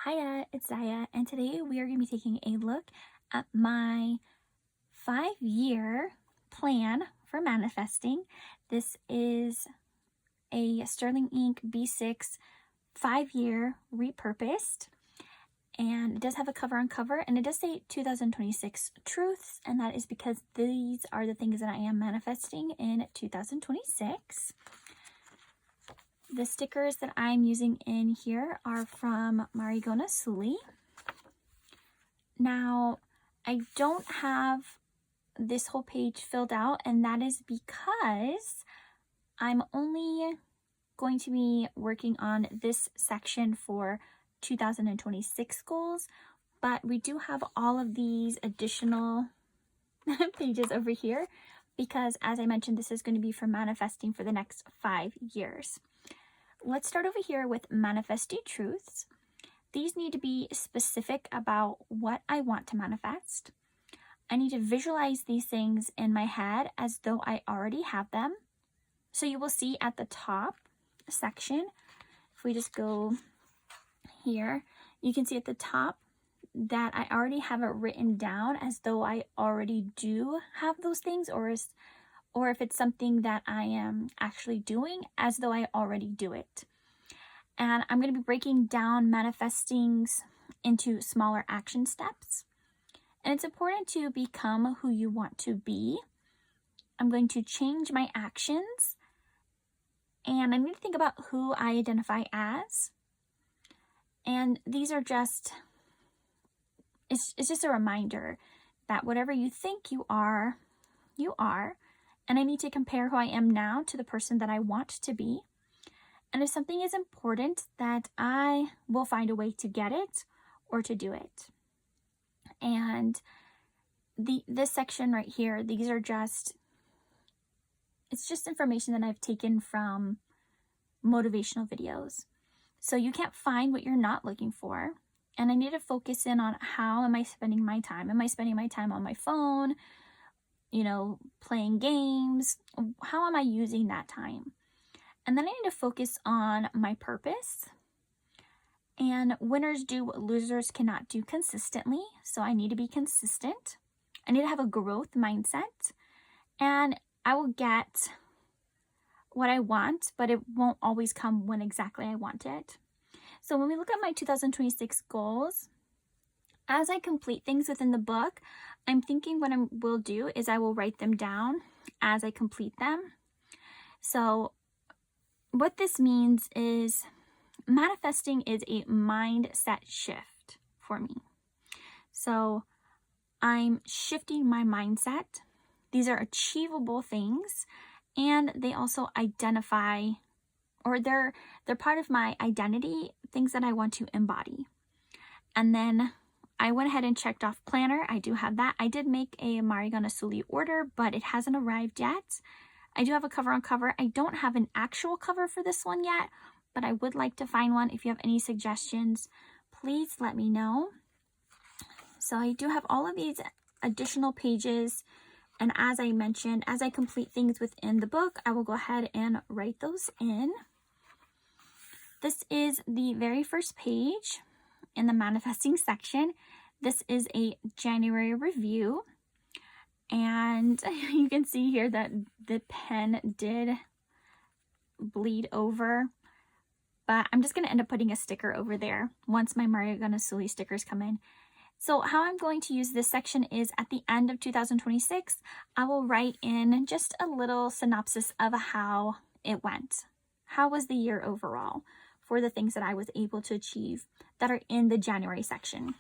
Hiya, it's Zaya, and today we are going to be taking a look at my 5-year plan for manifesting. This is a Sterling Ink B6 5-year repurposed, and it does have a cover on cover, and it does say 2026 truths, and that is because these are the things that I am manifesting in 2026. The stickers that I'm using in here are from Marigona Suli. Now, I don't have this whole page filled out, and that is because I'm only going to be working on this section for 2026 goals, but we do have all of these additional pages over here because, as I mentioned, this is going to be for manifesting for the next 5 years. Let's start over here with manifesting truths. These need to be specific about what I want to manifest. I need to visualize these things in my head as though I already have them. So you will see at the top section, if we just go here, you can see at the top that I already have it written down as though I already do have those things, or if it's something that I am actually doing as though I already do it. And I'm going to be breaking down manifestings into smaller action steps. And it's important to become who you want to be. I'm going to change my actions. And I need to think about who I identify as. And these are just, it's just a reminder that whatever you think you are, you are. And I need to compare who I am now to the person that I want to be. And if something is important, that I will find a way to get it or to do it. And this section right here, these are just, it's just information that I've taken from motivational videos. So you can't find what you're not looking for. And I need to focus in on how am I spending my time? Am I spending my time on my phone? Playing games? How am I using that time? And then I need to focus on my purpose. And winners do what losers cannot do consistently. So I need to be consistent. I need to have a growth mindset. And I will get what I want, but it won't always come when exactly I want it. So when we look at my 2026 goals, as I complete things within the book, I'm thinking what I will do is I will write them down as I complete them. So what this means is manifesting is a mindset shift for me. So I'm shifting my mindset. These are achievable things, and they also identify, or they're part of my identity, things that I want to embody. And then I went ahead and checked off planner. I do have that. I did make a Marigona Suli order, but it hasn't arrived yet. I do have a cover on cover. I don't have an actual cover for this one yet, but I would like to find one. If you have any suggestions, please let me know. So I do have all of these additional pages. And as I mentioned, as I complete things within the book, I will go ahead and write those in. This is the very first page in the manifesting section. This is a January review. And you can see here that the pen did bleed over. But I'm just going to end up putting a sticker over there once my Marigona Suli stickers come in. So how I'm going to use this section is at the end of 2026, I will write in just a little synopsis of how it went. How was the year overall for the things that I was able to achieve that are in the January section.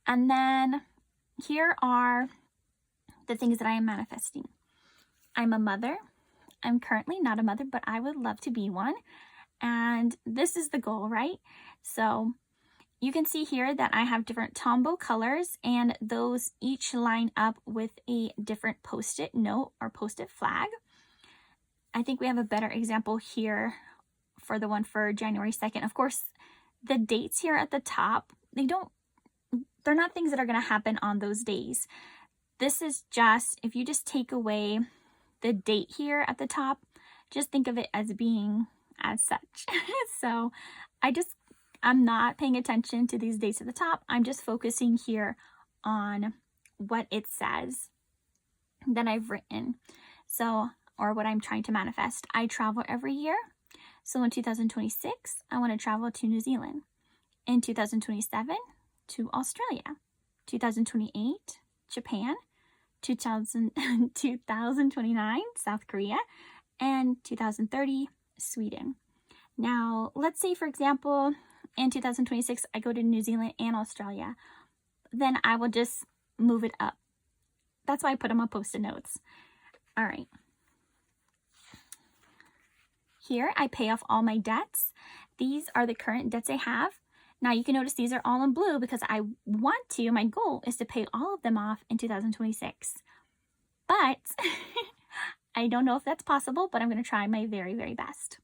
And then here are the things that I am manifesting. I'm a mother. I'm currently not a mother, but I would love to be one. And this is the goal, right? So you can see here that I have different Tombow colors, and those each line up with a different post-it note or post-it flag. I think we have a better example here for the one for January 2nd. Of course, the dates here at the top, they're not things that are going to happen on those days. This is just, if you just take away the date here at the top, just think of it as being as such. So I just I'm not paying attention to these dates at the top. I'm just focusing here on what it says that I've written. So, or what I'm trying to manifest. I travel every year. So in 2026, I want to travel to New Zealand. In 2027, to Australia. 2028, Japan. 2029, South Korea. And 2030, Sweden. Now, let's say, for example, in 2026, I go to New Zealand and Australia. Then I will just move it up. That's why I put them on Post-it notes. All right. Here, I pay off all my debts. These are the current debts I have. Now, you can notice these are all in blue because I want to. My goal is to pay all of them off in 2026. But I don't know if that's possible, but I'm going to try my very, very best.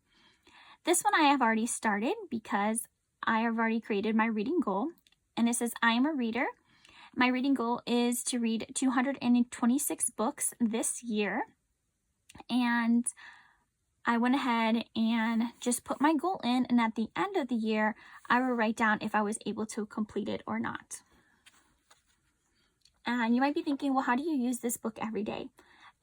This one I have already started because I have already created my reading goal. And it says, I am a reader. My reading goal is to read 226 books this year. And I went ahead and just put my goal in. And at the end of the year, I will write down if I was able to complete it or not. And you might be thinking, well, how do you use this book every day?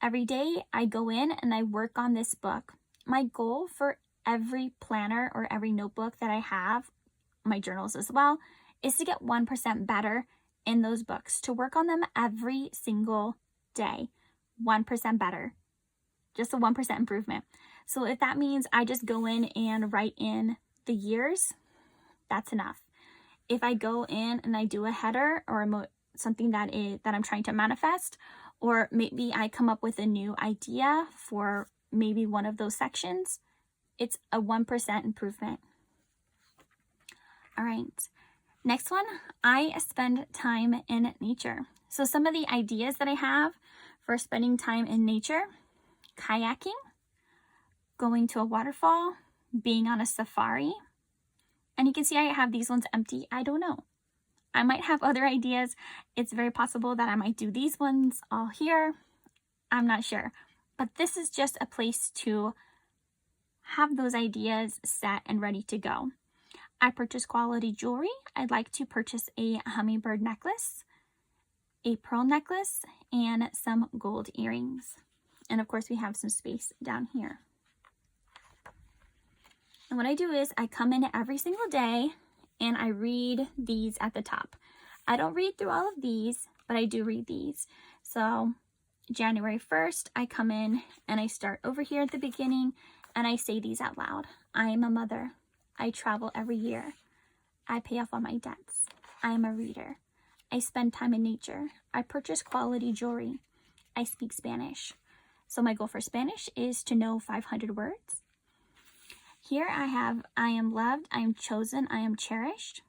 Every day I go in and I work on this book. My goal for every planner or every notebook that I have, my journals as well, is to get 1% better in those books, to work on them every single day. 1% better. Just a 1% improvement. So if that means I just go in and write in the years, that's enough. If I go in and I do a header or something that I'm trying to manifest, or maybe I come up with a new idea for maybe one of those sections, it's a 1% improvement. All right. Next one, I spend time in nature. So some of the ideas that I have for spending time in nature: kayaking, going to a waterfall, being on a safari. And you can see I have these ones empty. I don't know. I might have other ideas. It's very possible that I might do these ones all here. I'm not sure. But this is just a place to have those ideas set and ready to go. I purchase quality jewelry. I'd like to purchase a hummingbird necklace, a pearl necklace, and some gold earrings. And of course, we have some space down here. And what I do is I come in every single day and I read these at the top. I don't read through all of these, but I do read these. So January 1st, I come in and I start over here at the beginning and I say these out loud. I am a mother. I travel every year. I pay off all my debts. I am a reader. I spend time in nature. I purchase quality jewelry. I speak Spanish. So my goal for Spanish is to know 500 words. Here I have, I am loved, I am chosen, I am cherished.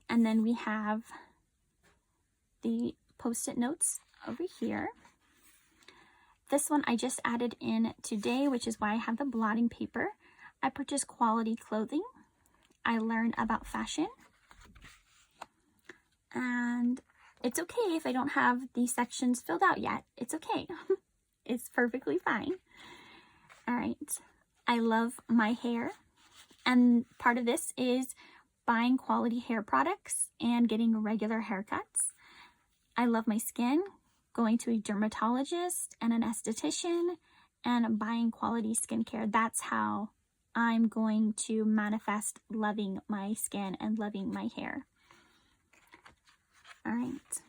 And then we have the Post-it notes over here. This one I just added in today, which is why I have the blotting paper. I purchase quality clothing. I learn about fashion. And it's okay if I don't have these sections filled out yet. It's okay. It's perfectly fine. All right. I love my hair. And part of this is buying quality hair products and getting regular haircuts. I love my skin, going to a dermatologist and an esthetician, and buying quality skincare. That's how I'm going to manifest loving my skin and loving my hair. All right.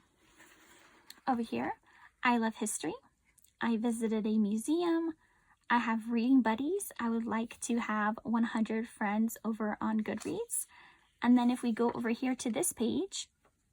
Over here, I love history. I visited a museum. I have reading buddies. I would like to have 100 friends over on Goodreads. And then if we go over here to this page,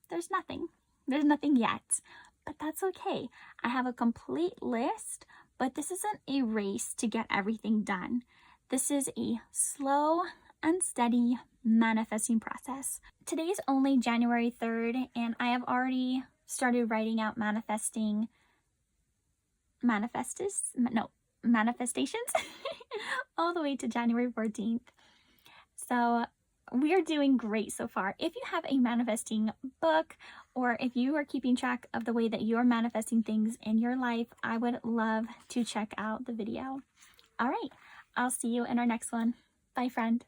there's nothing. There's nothing yet, but that's okay. I have a complete list, but this isn't a race to get everything done. This is a slow and steady manifesting process. Today's only January 3rd, and I have already started writing out manifestations all the way to January 14th. So we are doing great so far. If you have a manifesting book, or if you are keeping track of the way that you're manifesting things in your life, I would love to check out the video. All right, I'll see you in our next one. Bye, friend.